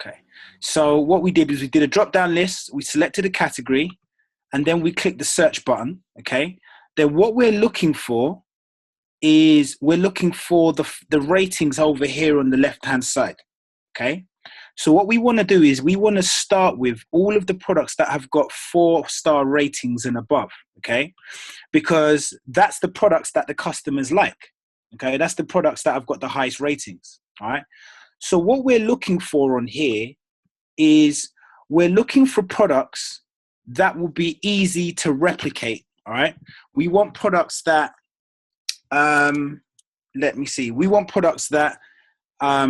Okay. So what we did is we did a drop down list. We selected a category, and then we click the search button. Okay. Then what we're looking for is we're looking for the ratings over here on the left hand side. Okay. So what we want to do is we want to start with all of the products that have got 4-star ratings and above. Okay. Because that's the products that the customers like. Okay. That's the products that have got the highest ratings. All right. So what we're looking for on here is we're looking for products that will be easy to replicate. All right. We want products that, let me see. We want products that are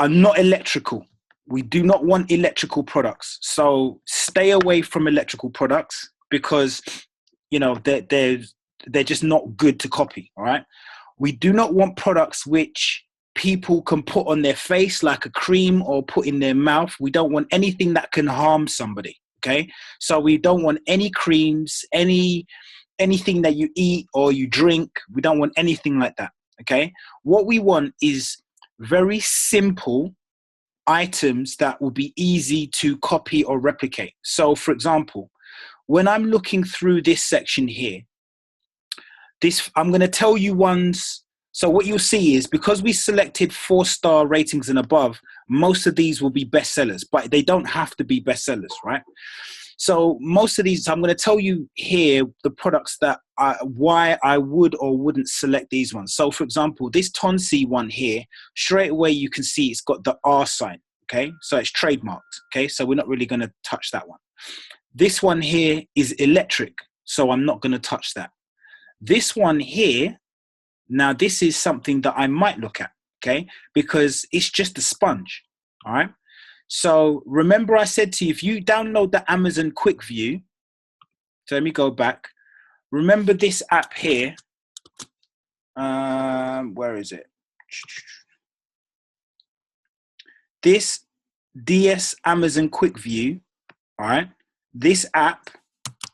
not electrical. We do not want electrical products. So stay away from electrical products because, you know, they're just not good to copy. All right. We do not want products which people can put on their face like a cream or put in their mouth. We don't want anything that can harm somebody. Okay. So we don't want any creams, anything that you eat or you drink. We don't want anything like that. Okay. What we want is very simple items that will be easy to copy or replicate. So for example, when I'm looking through this section here, I'm going to tell you ones. So what you'll see is because we selected 4-star ratings and above, most of these will be bestsellers, but they don't have to be bestsellers, right? So most of these, I'm going to tell you here the products that why I would or wouldn't select these ones. So for example, this Tonsi one here, straight away you can see it's got the R sign, okay? So it's trademarked, okay? So we're not really going to touch that one. This one here is electric, so I'm not going to touch that. This one here, now this is something that I might look at, okay? Because it's just a sponge, all right? So remember I said to you, if you download the Amazon Quick View, so let me go back. Remember this app here. Where is it? This DS Amazon Quick View, all right? This app,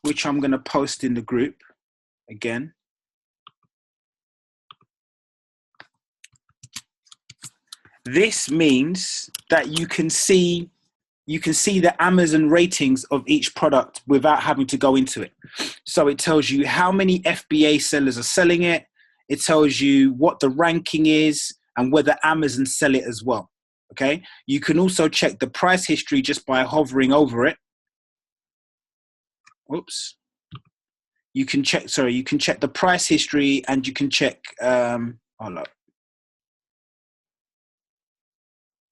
which I'm going to post in the group again. This means that you can see the Amazon ratings of each product without having to go into it. So it tells you how many FBA sellers are selling it. It tells you what the ranking is and whether Amazon sell it as well. Okay. You can also check the price history just by hovering over it. Whoops. You can check the price history and you can check, hold up.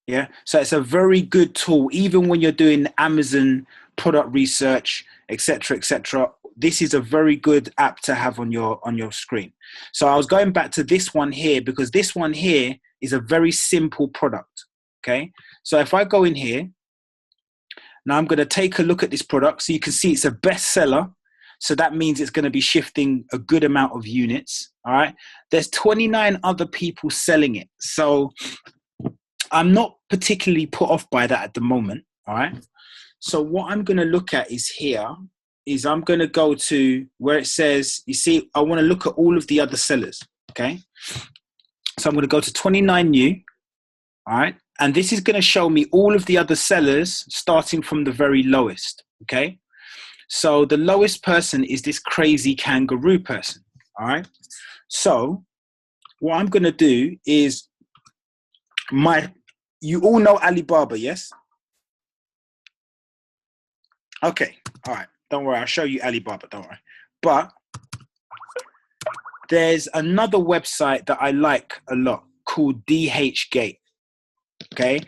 Yeah, so it's a very good tool, even when you're doing Amazon product research, etc., etc. This is a very good app to have on your screen. So I was going back to this one here because this one here is a very simple product. Okay, so if I go in here, now I'm going to take a look at this product. So you can see it's a bestseller. So that means it's going to be shifting a good amount of units. All right, there's 29 other people selling it. So I'm not particularly put off by that at the moment, all right? So what I'm going to look at is here, is I'm going to go to where it says, you see, I want to look at all of the other sellers, okay? So I'm going to go to 29 new, all right? And this is going to show me all of the other sellers starting from the very lowest, okay? So the lowest person is this crazy kangaroo person, all right? So what I'm going to do is you all know Alibaba, yes? Okay, all right. Don't worry, I'll show you Alibaba, don't worry. But there's another website that I like a lot called DHgate, okay?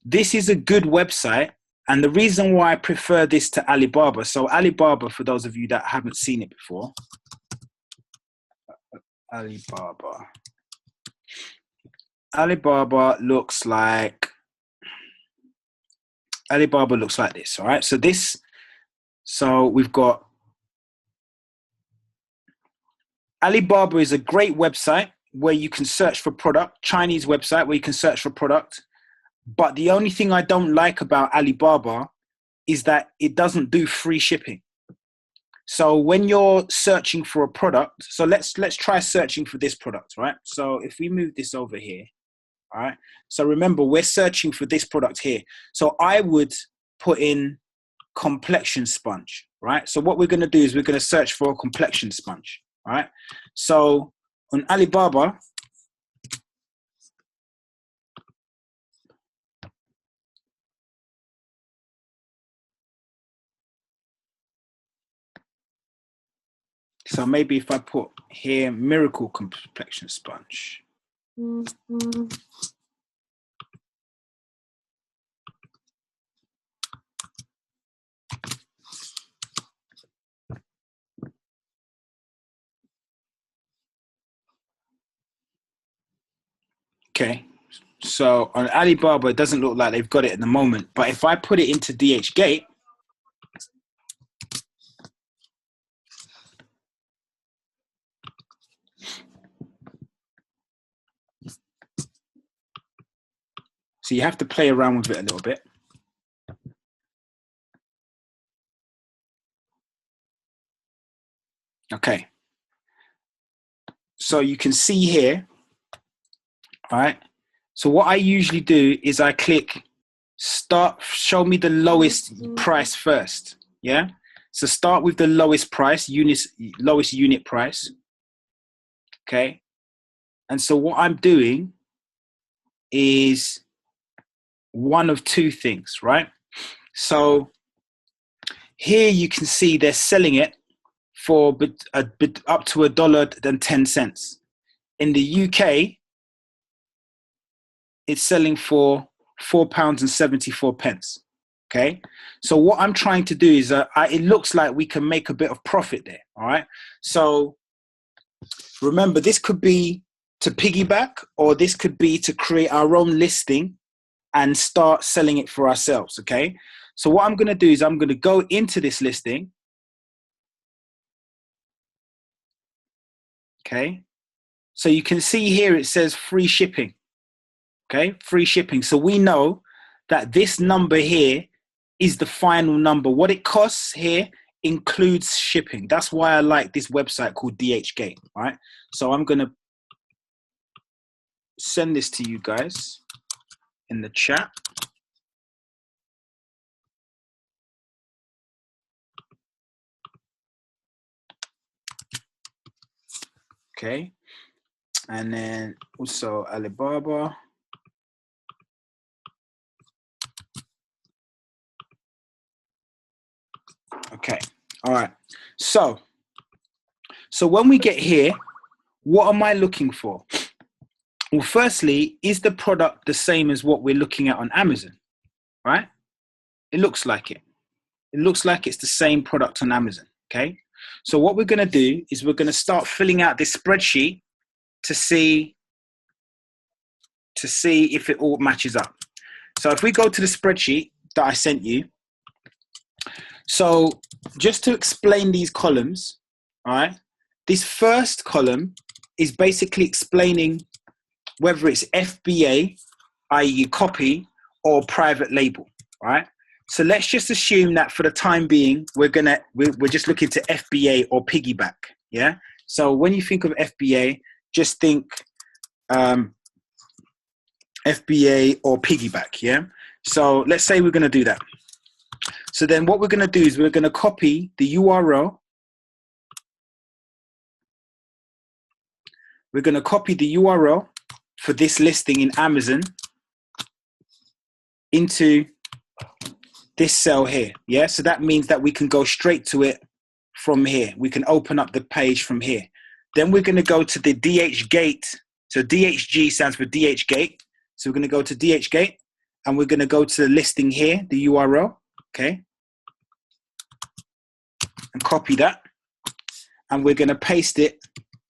This is a good website, and the reason why I prefer this to Alibaba, so Alibaba, for those of you that haven't seen it before, Alibaba looks like this, all right? So we've got Alibaba is a great website where you can search for product, Chinese website where you can search for product. But the only thing I don't like about Alibaba is that it doesn't do free shipping. So when you're searching for a product, so let's try searching for this product, right? So if we move this over here, All right. So remember, we're searching for this product here. So I would put in complexion sponge, right? So what we're going to do is we're going to search for a complexion sponge, all right? So on Alibaba, so maybe if I put here Miracle complexion sponge. Okay, so on Alibaba, it doesn't look like they've got it at the moment. But if I put it into DHgate, so you have to play around with it a little bit. Okay, so you can see here, all right? So what I usually do is I click start, show me the lowest price first, yeah? So start with the lowest price, lowest unit price, okay? And so what I'm doing is one of two things, right? So here you can see they're selling it for a bit up to $1.10. In the UK, it's selling for £4.74. Okay, so what I'm trying to do is it looks like we can make a bit of profit there. All right, so remember, this could be to piggyback, or this could be to create our own listing and start selling it for ourselves. Okay, so what I'm going to do is I'm going to go into this listing. Okay, so you can see here it says free shipping. Okay, free shipping. So we know that this number here is the final number. What it costs here includes shipping. That's why I like this website called DHgate. All right, so I'm going to send this to you guys in the chat. Okay, and then also Alibaba. Okay, all right. So when we get here, what am I looking for? Well, firstly, is the product the same as what we're looking at on Amazon, right? It looks like it. It looks like it's the same product on Amazon, okay? So what we're going to do is we're going to start filling out this spreadsheet to see if it all matches up. So if we go to the spreadsheet that I sent you, so just to explain these columns, all right, this first column is basically explaining whether it's FBA, i.e. copy, or private label, all right? So let's just assume that for the time being, we're just looking to FBA or piggyback, yeah? So when you think of FBA, just think FBA or piggyback, yeah? So let's say we're gonna do that. So then what we're gonna do is we're gonna copy the URL. We're gonna copy the URL for this listing in Amazon into this cell here, yeah? So that means that we can go straight to it from here. We can open up the page from here. Then we're gonna go to the DHgate. So DHG stands for DHgate. So we're gonna go to DHgate and we're gonna go to the listing here, the URL, okay? And copy that. And we're gonna paste it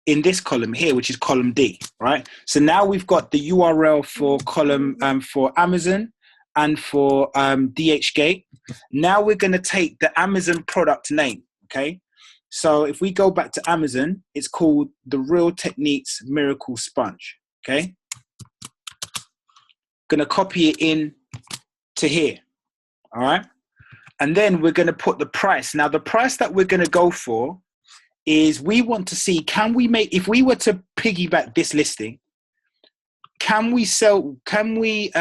in this column here, which is column D, right? So now we've got the URL for column for Amazon and for DHgate. Now we're going to take the Amazon product name, okay? So if we go back to Amazon, it's called the Real Techniques Miracle Sponge, okay? Going to copy it in to here, all right? And then we're going to put the price. Now the price that we're going to go for is we want to see, can we make, if we were to piggyback this listing, can we sell? Can we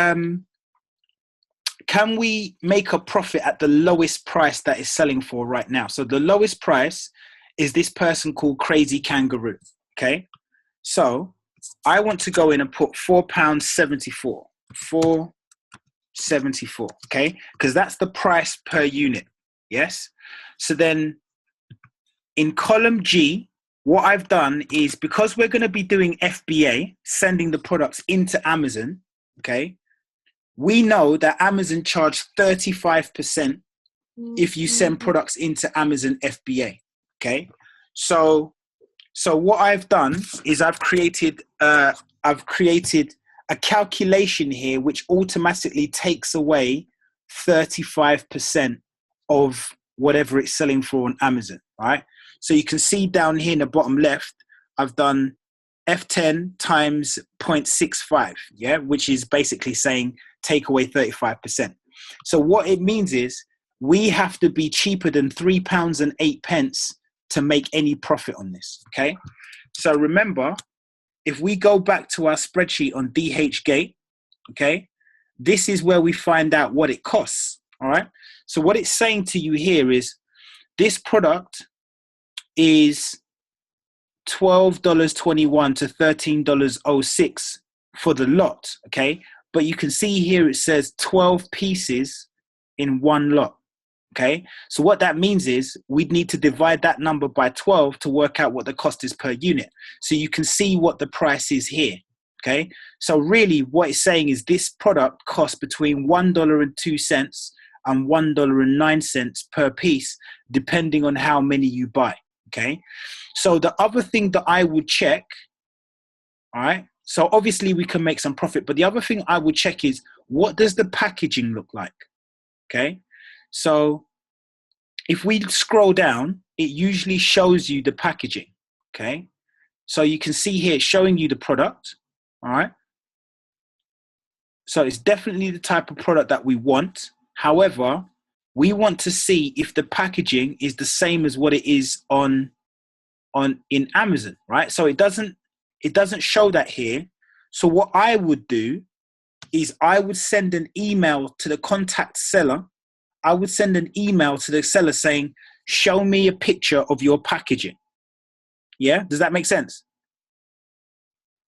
make a profit at the lowest price that is selling for right now? So the lowest price is this person called Crazy Kangaroo. Okay, so I want to go in and put £4.74. £4.74. Okay, because that's the price per unit. Yes. So then in column G, what I've done is, because we're going to be doing FBA, sending the products into Amazon. Okay. We know that Amazon charge 35% if you send products into Amazon FBA. Okay, so what I've done is I've created a calculation here which automatically takes away 35% of whatever it's selling for on Amazon. Right. So you can see down here in the bottom left, I've done F10 times 0.65, yeah, which is basically saying take away 35%. So what it means is we have to be cheaper than £3.08 to make any profit on this. Okay. So remember, if we go back to our spreadsheet on DHgate, okay, this is where we find out what it costs. All right. So what it's saying to you here is this product is $12.21 to $13.06 for the lot. Okay. But you can see here it says 12 pieces in one lot. Okay. So what that means is we'd need to divide that number by 12 to work out what the cost is per unit. So you can see what the price is here. Okay. So really what it's saying is this product costs between $1.02 and $1.09 per piece, depending on how many you buy. Okay. So the other thing that I would check, all right, so obviously we can make some profit, but the other thing I would check is, what does the packaging look like? Okay. So if we scroll down, it usually shows you the packaging. Okay. So you can see here, it's showing you the product. All right. So it's definitely the type of product that we want. However, we want to see if the packaging is the same as what it is in Amazon, right? So it doesn't show that here. So what I would do is I would send an email to the contact seller. I would send an email to the seller saying, show me a picture of your packaging. Yeah. Does that make sense?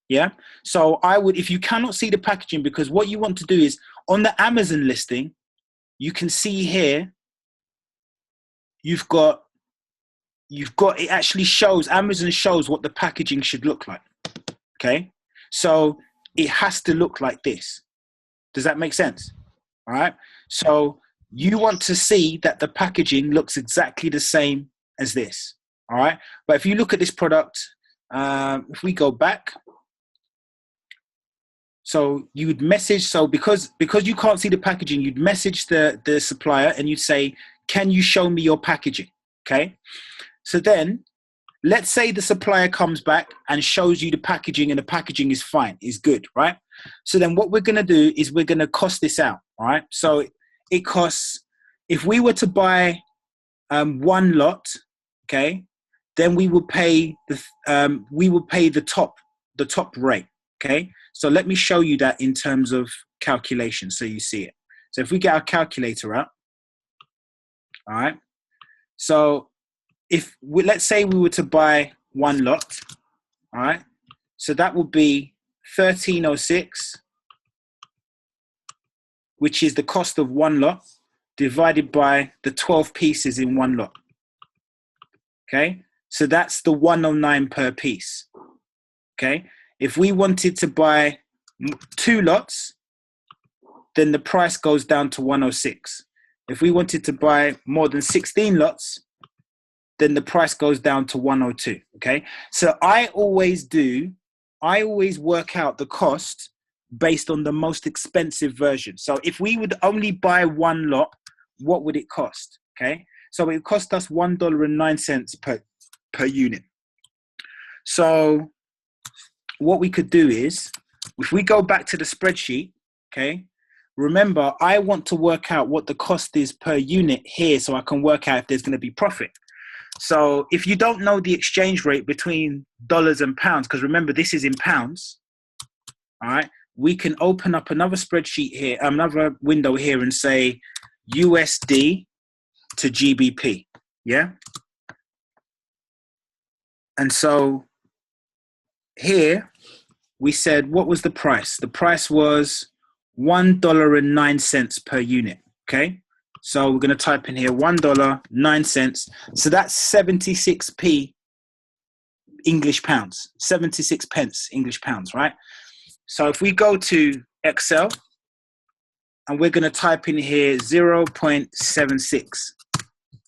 Yeah. So I would, if you cannot see the packaging, because what you want to do is on the Amazon listing, you can see here, you've got, it actually shows, Amazon shows what the packaging should look like. Okay. So it has to look like this. Does that make sense? All right. So you want to see that the packaging looks exactly the same as this. All right. But if you look at this product, if we go back, so you would message, so because you can't see the packaging, you'd message the supplier and you'd say, can you show me your packaging? Okay. So then let's say the supplier comes back and shows you the packaging and the packaging is fine, is good, right? So then what we're going to do is we're going to cost this out, all right? So it costs, if we were to buy one lot, okay, then we would pay the top rate, okay? So let me show you that in terms of calculation so you see it. So if we get our calculator out, all right? So let's say we were to buy one lot, all right? So that would be 1306, which is the cost of one lot, divided by the 12 pieces in one lot. Okay, so that's the 109 per piece. Okay, if we wanted to buy 2 lots, then the price goes down to 106. If we wanted to buy more than 16 lots, then the price goes down to 102. Okay, so I always work out the cost based on the most expensive version. So if we would only buy one lot, what would it cost? Okay, so it would cost us $1.09 per unit. So what we could do is, if we go back to the spreadsheet, okay, remember, I want to work out what the cost is per unit here so I can work out if there's going to be profit. So if you don't know the exchange rate between dollars and pounds, because remember, this is in pounds, all right? we can open up another spreadsheet here, another window here, and say USD to GBP. Yeah. And so here we said, what was the price? The price was $1.09 per unit. Okay. So we're going to type in here $1.09. So that's 76p English pounds, 76 pence English pounds, right? So if we go to Excel and we're going to type in here 0.76,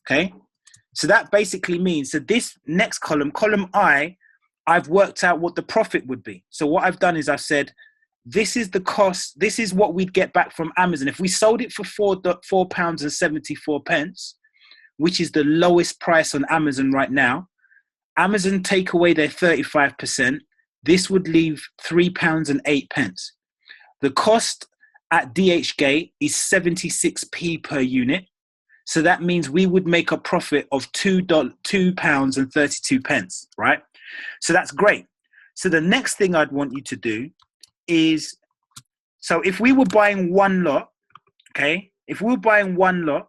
okay? So that basically means, so this next column, column I, I've worked out what the profit would be. So what I've done is I've said, this is the cost, this is what we'd get back from Amazon. If we sold it for £4.74, which is the lowest price on Amazon right now, Amazon take away their 35%, this would leave £3.08. The cost at DHgate is 76p per unit. So that means we would make a profit of £2.32, right? So that's great. So the next thing I'd want you to do is, so if we were buying one lot, okay, if we were buying one lot,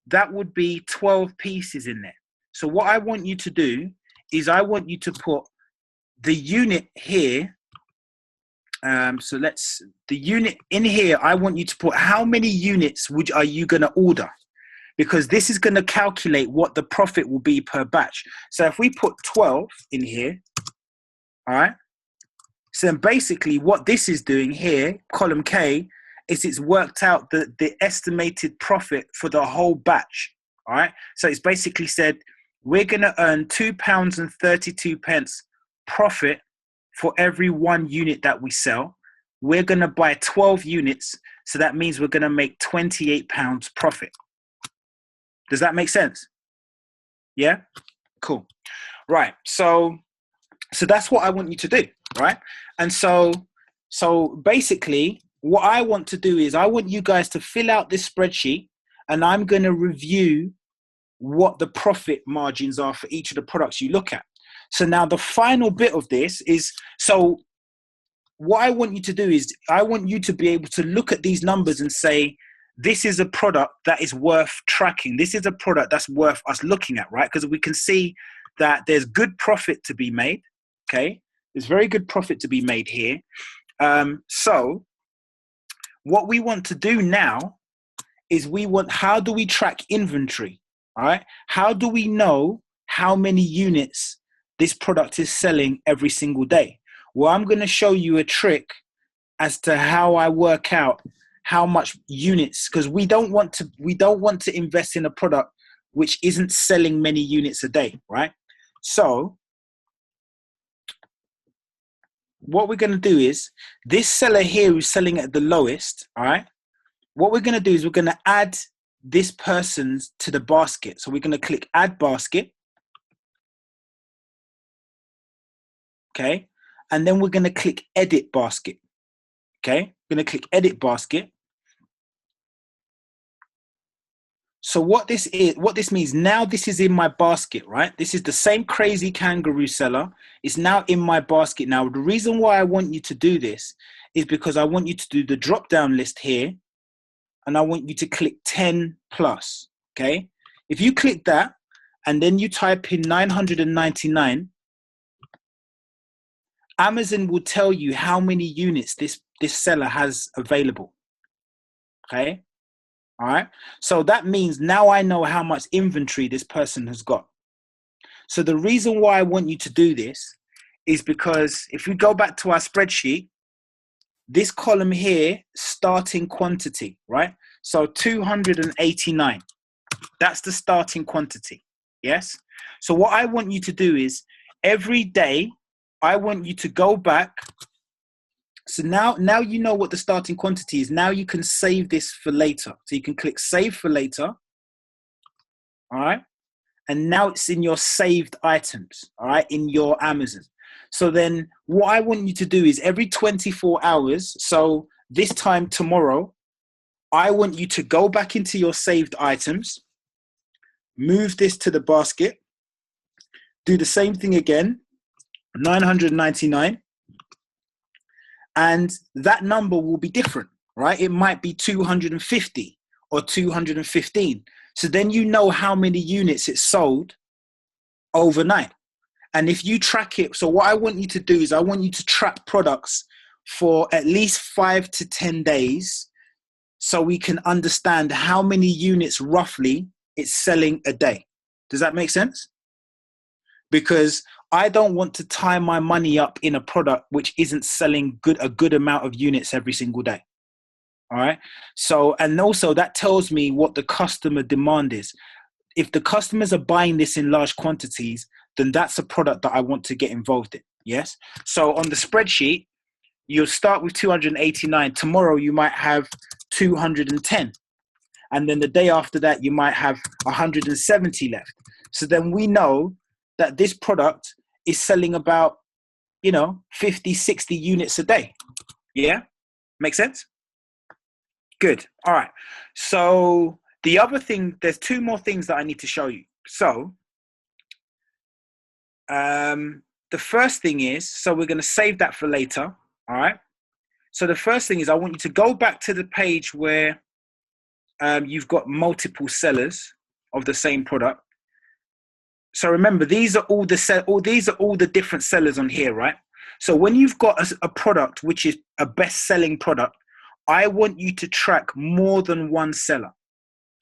that would be 12 pieces in there. So what I want you to do is I want you to put the unit here. So the unit in here, I want you to put how many units are you going to order? Because this is going to calculate what the profit will be per batch. So if we put 12 in here, all right, so then basically what this is doing here, column K, is it's worked out the estimated profit for the whole batch, all right? So it's basically said, we're going to earn £2.32 profit for every one unit that we sell. We're going to buy 12 units. So that means we're going to make £28 profit. Does that make sense? Yeah? Cool. Right. So that's what I want you to do, right? And so basically what I want to do is I want you guys to fill out this spreadsheet, and I'm going to review what the profit margins are for each of the products you look at. So now the final bit of this is, so what I want you to do is I want you to be able to look at these numbers and say, this is a product that is worth tracking. This is a product that's worth us looking at, right? Because we can see that there's good profit to be made, okay? There's very good profit to be made here. So what we want to do now is how do we track inventory? All right. How do we know how many units this product is selling every single day? Well, I'm going to show you a trick as to how I work out how much units, because we don't want to invest in a product which isn't selling many units a day, right? So what we're going to do is this seller here who's selling at the lowest, all right? What we're going to do is we're going to add this person to the basket. So we're going to click add basket. Okay. And then we're going to click edit basket. Okay. We're going to click edit basket. So what this means, now this is in my basket, right? This is the same crazy kangaroo seller. It's now in my basket. Now, the reason why I want you to do this is because I want you to do the drop down list here. And I want you to click 10 plus, okay? If you click that and then you type in 999, Amazon will tell you how many units this seller has available, okay? All right? So that means now I know how much inventory this person has got. So the reason why I want you to do this is because if we go back to our spreadsheet, this column here, starting quantity, right? So 289, that's the starting quantity, yes? So what I want you to do is every day, I want you to go back. So now you know what the starting quantity is. Now you can save this for later. So you can click save for later, all right? And now it's in your saved items, all right, in your Amazon. So then what I want you to do is every 24 hours, so this time tomorrow, I want you to go back into your saved items, move this to the basket, do the same thing again, 999, And that number will be different, right? It might be 250 or 215. So then you know how many units it sold overnight. And if you track it, so what I want you to do is I want you to track products for at least 5 to 10 days so we can understand how many units roughly it's selling a day. Does that make sense? Because I don't want to tie my money up in a product which isn't selling a good amount of units every single day. All right. So, and also that tells me what the customer demand is. If the customers are buying this in large quantities, then that's a product that I want to get involved in. Yes. So on the spreadsheet, you'll start with 289. Tomorrow you might have 210. And then the day after that, you might have 170 left. So then we know that this product is selling about, 50, 60 units a day. Yeah. Make sense? Good. All right. So the other thing, there's two more things that I need to show you. So the first thing is, so we're going to save that for later. All right. So the first thing is I want you to go back to the page where you've got multiple sellers of the same product. So remember, these are all the different sellers on here, right? So when you've got a product which is a best-selling product, I want you to track more than one seller.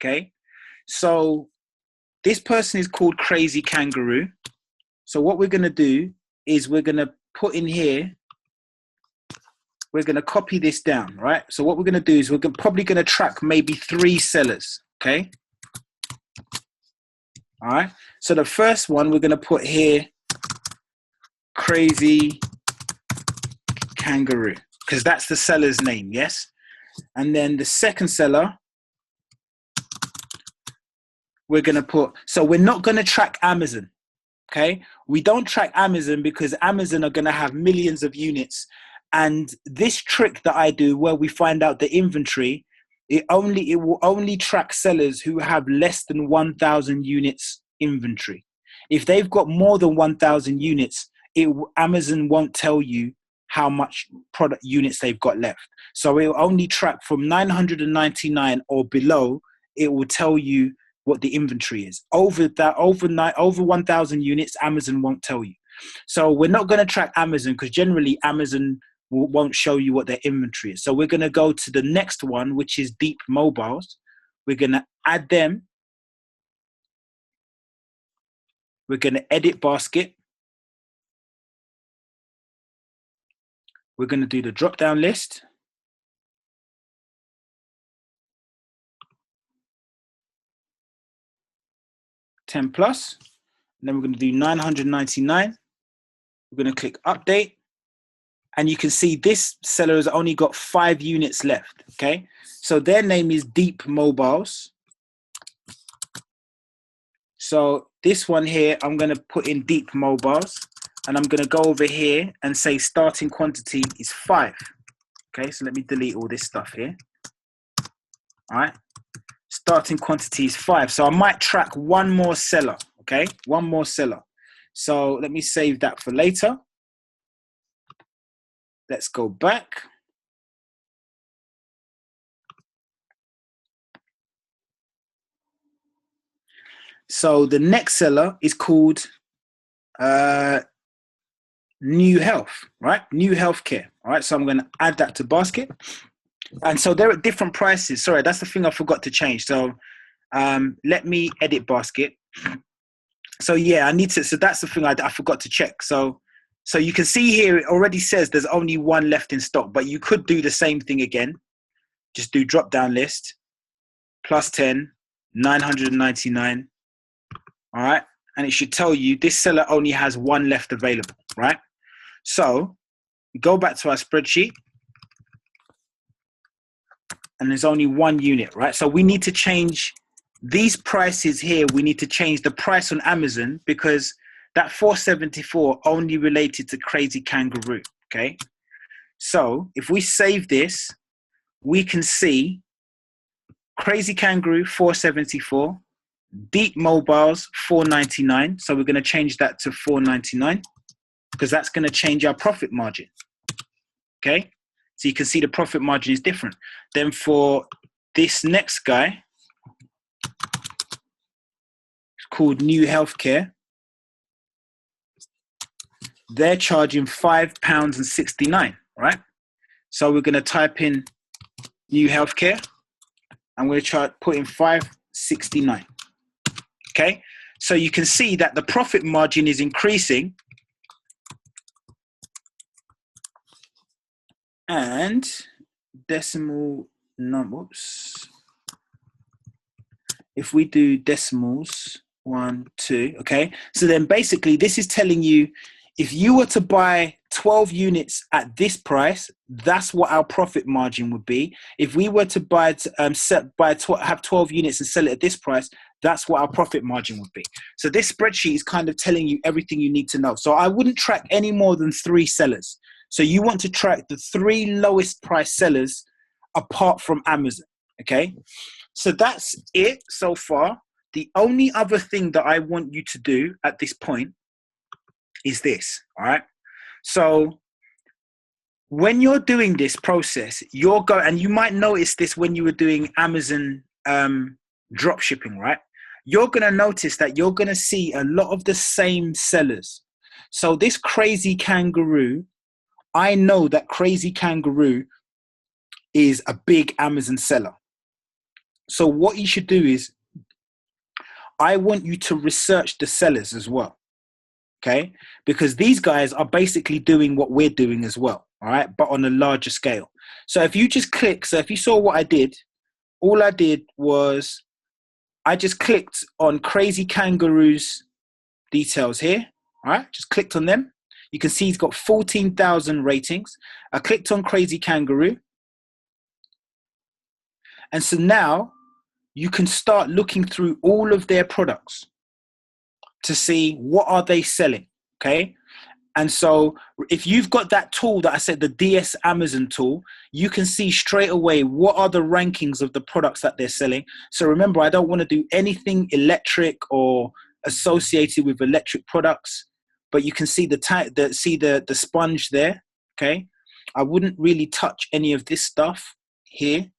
Okay. So this person is called Crazy Kangaroo. So what we're going to do is we're going to put in here, we're going to copy this down, right? So what we're going to do is we're probably going to track maybe 3 sellers. Okay. All right. So the first one we're going to put here, Crazy Kangaroo, because that's the seller's name. Yes. And then the second seller, we're going to put, so we're not going to track Amazon. Okay. We don't track Amazon because Amazon are going to have millions of units. And this trick that I do where we find out the inventory, it will only track sellers who have less than 1,000 units inventory. If they've got more than 1,000 units, Amazon won't tell you how much product units they've got left. So it will only track from 999 or below. It will tell you what the inventory is. Over 1,000 units, Amazon won't tell you. So we're not going to track Amazon because generally Amazon won't show you what their inventory is. So we're going to go to the next one, which is Deep Mobiles. We're going to add them. We're going to edit basket. We're going to do the drop-down list. $10 plus. And then we're going to do 999. We're going to click update. And you can see this seller has only got 5 units left. Okay. So their name is Deep Mobiles. So this one here, I'm going to put in Deep Mobiles. And I'm going to go over here and say starting quantity is 5. Okay. So let me delete all this stuff here. All right. Starting quantity is 5. So I might track one more seller. Okay. One more seller. So let me save that for later. Let's go back. So the next seller is called New Health, right? New Healthcare. All right. So I'm going to add that to basket. And so they're at different prices. Sorry, that's the thing I forgot to change. So let me edit basket. So yeah, I need to, so that's the thing I forgot to check. So you can see here, it already says there's only one left in stock, but you could do the same thing again. Just do drop down list, plus 10, 999. All right. And it should tell you this seller only has one left available, right? So we go back to our spreadsheet and there's only one unit, right? So we need to change these prices here. We need to change the price on Amazon because that 474 only related to Crazy Kangaroo, okay? So if we save this, we can see Crazy Kangaroo 474, Deep Mobiles 499. So we're going to change that to 499 because that's going to change our profit margin, okay? So you can see the profit margin is different. Then for this next guy, it's called New Healthcare. They're charging £5.69, right? So we're going to type in New Healthcare, and we're put in £5.69. Okay, so you can see that the profit margin is increasing, and decimal numbers. If we do decimals, 1, 2, okay. So then basically this is telling you if you were to buy 12 units at this price, that's what our profit margin would be. If we were to buy have 12 units and sell it at this price, that's what our profit margin would be. So this spreadsheet is kind of telling you everything you need to know. So I wouldn't track any more than 3 sellers. So you want to track the 3 lowest price sellers apart from Amazon, okay? So that's it so far. The only other thing that I want you to do at this point is this, all right? So when you're doing this process, and you might notice this when you were doing Amazon drop shipping, right? You're going to notice that you're going to see a lot of the same sellers. So this Crazy Kangaroo, I know that Crazy Kangaroo is a big Amazon seller. So what you should do is, I want you to research the sellers as well, okay? Because these guys are basically doing what we're doing as well, all right? But on a larger scale. So if you just click, so if you saw what I did, all I did was I just clicked on Crazy Kangaroo's details here, all right? Just clicked on them. You can see he's got 14,000 ratings. I clicked on Crazy Kangaroo. And so now you can start looking through all of their products to see what are they selling, okay? And so if you've got that tool that I said, the DS Amazon tool, you can see straight away what are the rankings of the products that they're selling. So remember, I don't want to do anything electric or associated with electric products, but you can see the sponge there, okay? I wouldn't really touch any of this stuff here.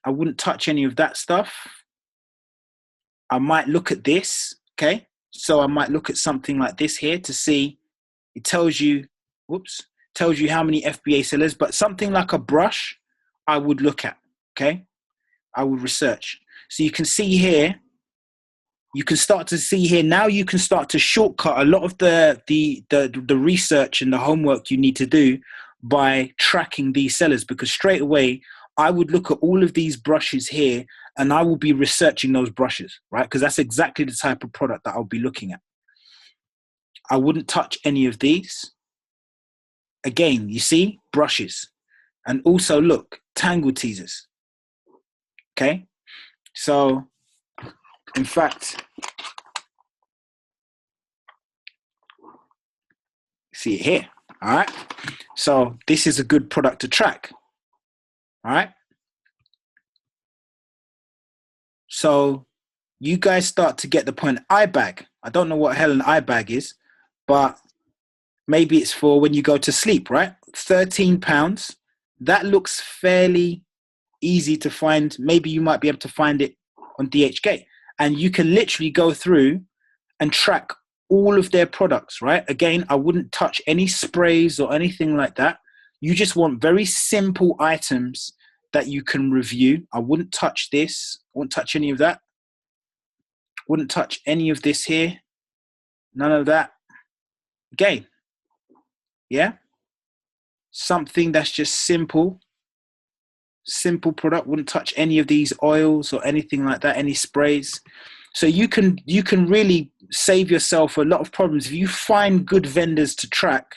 I wouldn't touch any of that stuff. I might look at this, okay? So I might look at something like this here to see, it tells you, tells you how many FBA sellers, but something like a brush, I would look at, okay? I would research. So you can see here, you can start to see here, now you can start to shortcut a lot of the research and the homework you need to do by tracking these sellers, because straight away, I would look at all of these brushes here and I will be researching those brushes, right? Because that's exactly the type of product that I'll be looking at. I wouldn't touch any of these. Again, you see, brushes. And also look, tangle teasers. Okay? So, in fact, see it here, all right? So this is a good product to track, all right? So you guys start to get the point. iBag. I don't know what hell an iBag is, but maybe it's for when you go to sleep, right? £13. That looks fairly easy to find. Maybe you might be able to find it on DHgate. And you can literally go through and track all of their products, right? Again, I wouldn't touch any sprays or anything like that. You just want very simple items that you can review. I wouldn't touch this. I wouldn't touch any of that. Wouldn't touch any of this here. None of that. Again, yeah? Something that's just simple simple product. Wouldn't touch any of these oils or anything like that, any sprays. So you can really save yourself a lot of problems. If you find good vendors to track,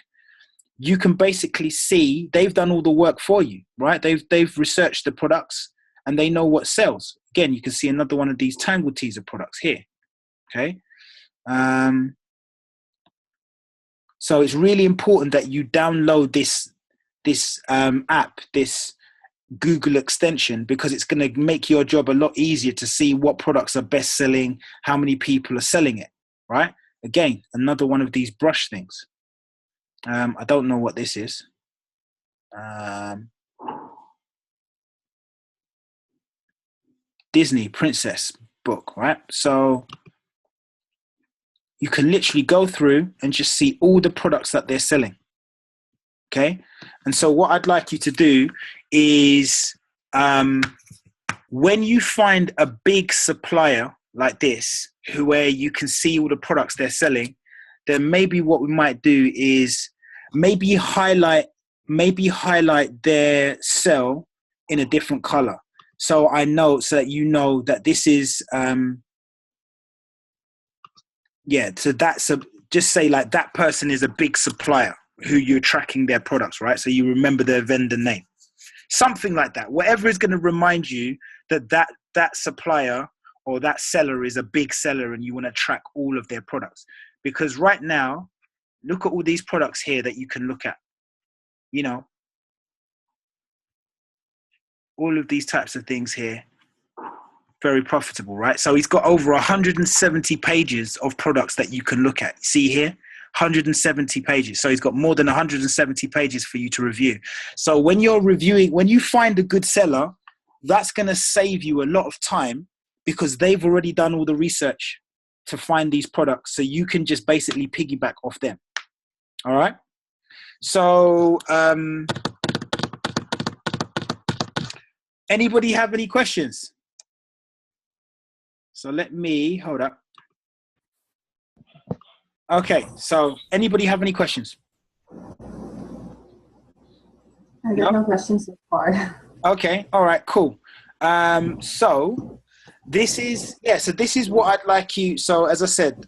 you can basically see they've done all the work for you, right? They've researched the products and they know what sells. Again, you can see another one of these Tangle Teaser products here. Okay. So it's really important that you download this app, this Google extension, because it's going to make your job a lot easier to see what products are best selling, how many people are selling it, right? Again, another one of these brush things. I don't know what this is. Um, Disney princess book, right? So you can literally go through and just see all the products that they're selling. Okay. And so what I'd like you to do is when you find a big supplier like this, where you can see all the products they're selling, then maybe what we might do is maybe highlight their sell in a different color. So I know, so that you know that this is, so that's just say like that person is a big supplier who you're tracking their products, right? So you remember their vendor name, something like that. Whatever is going to remind you that supplier or that seller is a big seller and you want to track all of their products. Because right now, look at all these products here that you can look at, all of these types of things here, very profitable, right? So he's got over 170 pages of products that you can look at. See here, 170 pages. So he's got more than 170 pages for you to review. So when you're reviewing, when you find a good seller, that's going to save you a lot of time because they've already done all the research to find these products. So you can just basically piggyback off them. All right. So, anybody have any questions? So hold up. Okay, so anybody have any questions? I got no questions so far. Okay, all right, cool. So this is what I'd like you. So as I said,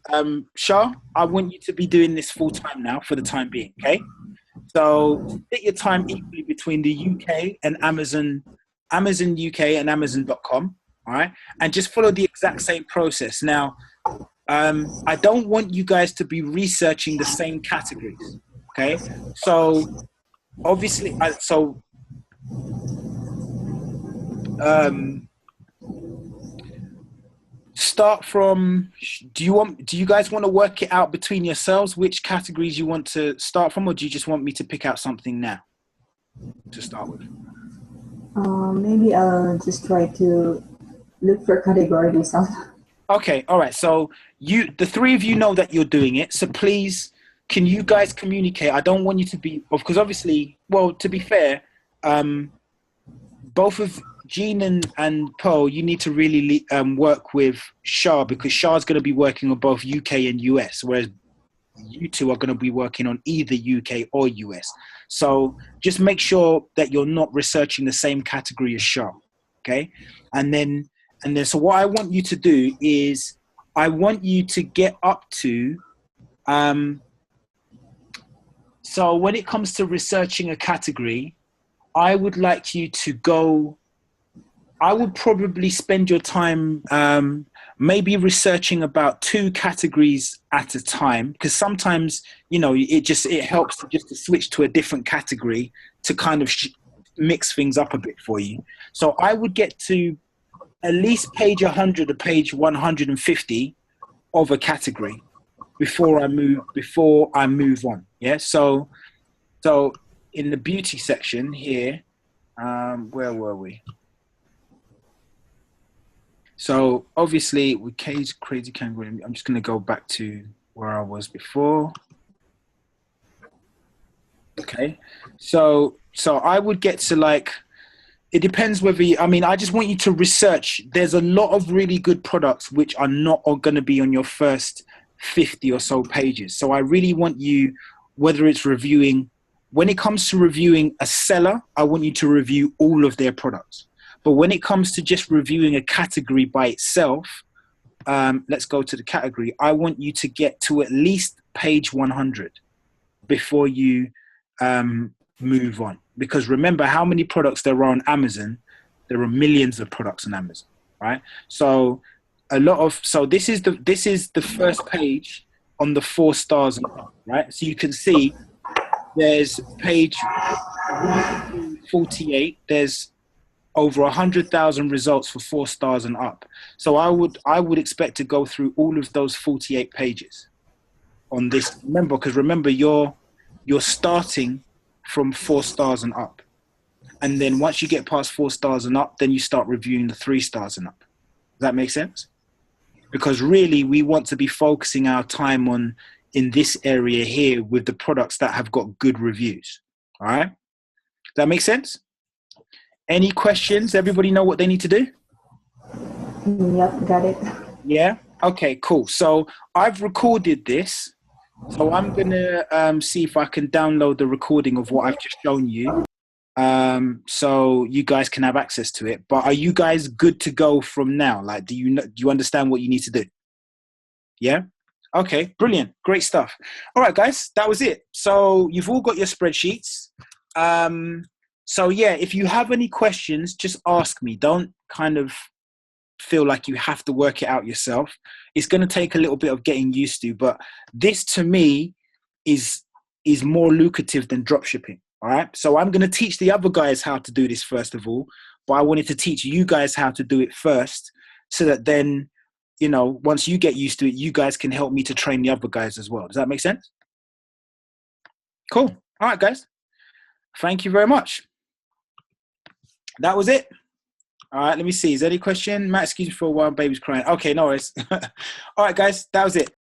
Shah, I want you to be doing this full time now for the time being, okay? So split your time equally between the UK and Amazon UK and Amazon.com, all right? And just follow the exact same process. Now, I don't want you guys to be researching the same categories, okay? So obviously, start from, do you guys want to work it out between yourselves which categories you want to start from, or do you just want me to pick out something now to start with? Maybe I'll just try to look for category myself. Okay, all right. So the three of you know that you're doing it. So please, can you guys communicate? I don't want you to be, because obviously, well, to be fair, both of Jean and Pearl, you need to really work with Shah, because Shah's going to be working on both UK and US, whereas you two are going to be working on either UK or US. So just make sure that you're not researching the same category as Shah, okay? And then, so what I want you to do is I want you to get up to, so when it comes to researching a category, I would like you to go, I would probably spend your time maybe researching about 2 categories at a time, because sometimes, it helps to just to switch to a different category to kind of mix things up a bit for you. So I would get to at least page 100 or page 150 of a category before I move on. Yeah. So in the beauty section here, where were we? So obviously with Crazy Kangaroo, I'm just going to go back to where I was before. Okay. So I would get to it depends whether I just want you to research. There's a lot of really good products which are not going to be on your first 50 or so pages. So I really want you, whether it's when it comes to reviewing a seller, I want you to review all of their products. But when it comes to just reviewing a category by itself, let's go to the category. I want you to get to at least page 100 before you move on. Because remember how many products there are on Amazon. There are millions of products on Amazon, right? So this is the first page on the 4 stars, right? So you can see there's page 148. There's over 100,000 results for 4 stars and up. So I would expect to go through all of those 48 pages on this. Remember, because you're starting from 4 stars and up. And then once you get past 4 stars and up, then you start reviewing the 3 stars and up. Does that make sense? Because really, we want to be focusing our time on in this area here with the products that have got good reviews. All right? Does that make sense? Any questions? Everybody know what they need to do? Yep, got it. Yeah? Okay, cool. So I've recorded this. So I'm going to see if I can download the recording of what I've just shown you. So you guys can have access to it. But are you guys good to go from now? Like, do you understand what you need to do? Yeah? Okay, brilliant. Great stuff. All right, guys, that was it. So you've all got your spreadsheets. So yeah, if you have any questions, just ask me. Don't kind of feel like you have to work it out yourself. It's going to take a little bit of getting used to, but this to me is more lucrative than drop shipping. All right. So I'm going to teach the other guys how to do this first of all, but I wanted to teach you guys how to do it first so that then, you know, once you get used to it, you guys can help me to train the other guys as well. Does that make sense? Cool. All right, guys. Thank you very much. That was it. All right, let me see. Is there any question? Matt, excuse me for a while. Baby's crying. Okay, no worries. All right, guys, that was it.